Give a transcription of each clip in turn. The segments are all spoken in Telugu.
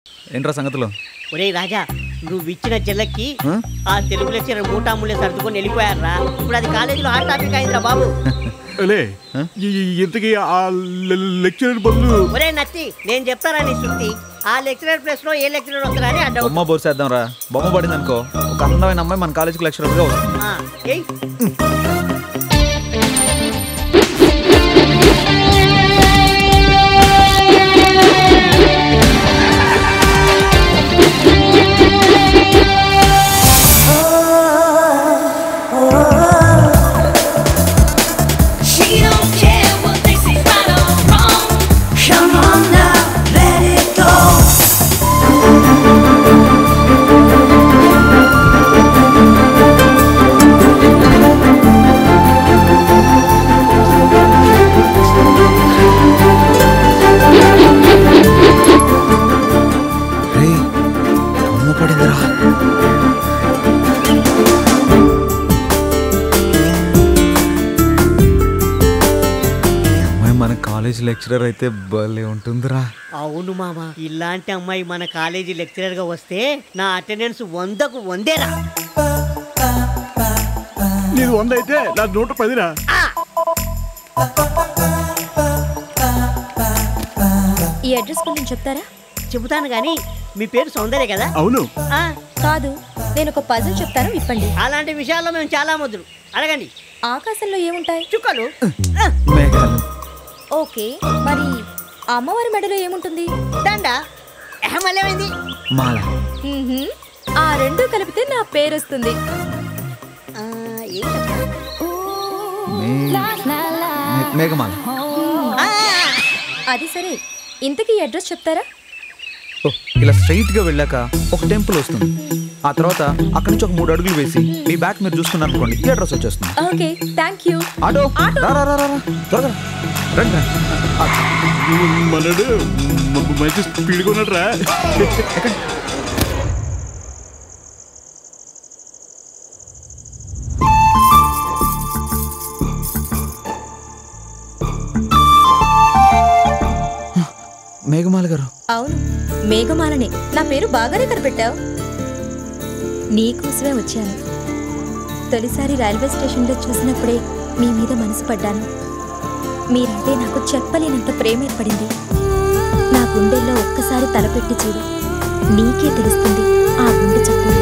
ఏంట్రా సంగతులు? ఒరేయ్ రాజా, నువ్వు ఇచ్చిన చెల్లెక్కి ఆ తెలుగు లెక్చరర్ మూటాముళ్ళే సర్దుకొని వెళ్ళిపోయారా. ఇప్పుడు అది కాలేజీలో హాట్ టాపిక్ అయిందిరా బాబు. ఇంతకీ ఆ లెక్చరర్ బదులు ఒరే నత్తి, నేను చెప్తారా నీ శుద్ధి. ఆ లెక్చరర్ ప్లేస్ లో ఏ లెక్చరర్ వస్తారని అడ్డ బొమ్మ బోర్సేద్దాం రా. బొమ్మ పడింది అనుకో, ఒక అందమైన అమ్మాయి మన కాలేజీకి లెక్చరర్ గా వస్తుంది. మన కాలేజీ లెక్చరర్ అయితే భలే ఉంటుందిరా. అవును మామ, ఇలాంటి అమ్మాయి మన కాలేజీ లెక్చరర్ గా వస్తే నా అటెండెన్స్ 100కు 100రా. నీది 100 అయితే నా 110 రా. ఈ అడ్రస్ కొంచెం చెప్తారా? చెబుతాను గానీ మీ పేరు సౌందర్య కదా? అవును. కాదు, నేను ఒక పజిల్ చెప్తాను, ఇప్పండి. అలాంటి విషయాల్లో మేము చాలా ముద్దులు. అడగండి. ఆకాశంలో ఏముంటాయి? చుక్కలు. మేఘాలు. ఓకే, మరి అమ్మవారి మెడలో ఏముంటుంది? దండ. మళ్ళీ మాల. ఆ రెండు కలిపితే నా పేరు వస్తుంది. మేఘమాల. అది సరే, ఇంతకీ అడ్రస్ చెప్తారా? ఇలా స్ట్రైట్ గా వెళ్ళాక ఒక టెంపుల్ వస్తుంది. ఆ తర్వాత అక్కడి నుంచి ఒక 3 అడుగులు వేసి మీ బ్యాక్ మీరు చూసుకున్నారు అనుకోండి, ఈ అడ్రస్ వచ్చేస్తుంది. Okay, thank you. ఆటో త్వరగా రండి. మనడు మంచి స్పీడ్గా ఉన్నాడు రా. మేఘమాల గారు. అవును, మేఘమాలనే. నా పేరు బాగానే కనిపెట్టావు. నీకోసమే వచ్చాను. తొలిసారి రైల్వే స్టేషన్లో చూసినప్పుడే మీ మీద మనసు పడ్డాను. మీరంటే నాకు చెప్పలేనంత ప్రేమ ఏర్పడింది. నా గుండెల్లో ఒక్కసారి తలపెట్టి చూడు, నీకే తెలుస్తుంది ఆ గుండె చప్పుడు.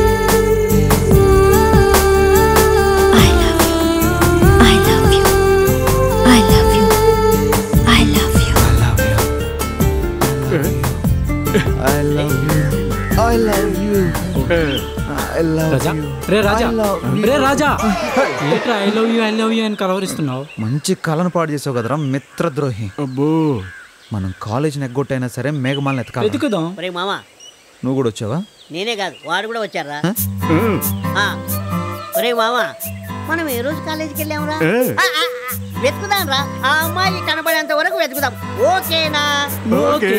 మంచి కళను పాడు చేసావు కదరా మిత్రద్రోహి. అబ్బో, మనం కాలేజ్ నెగ్గొట్టైనా సరే మేఘమాలను ఎత్తుకుదాం. మామ, నువ్వు కూడా వచ్చావా? నేనే కాదు, వాడు కూడా వచ్చారా. ఒరే మామ, మనం ఏ రోజు కాలేజీకి వెళ్ళామురా? వెతుకుదాం రా. ఆ అమ్మాయి కనబడేంత వరకు వెతుకుదాం. ఓకేనా? ఓకే.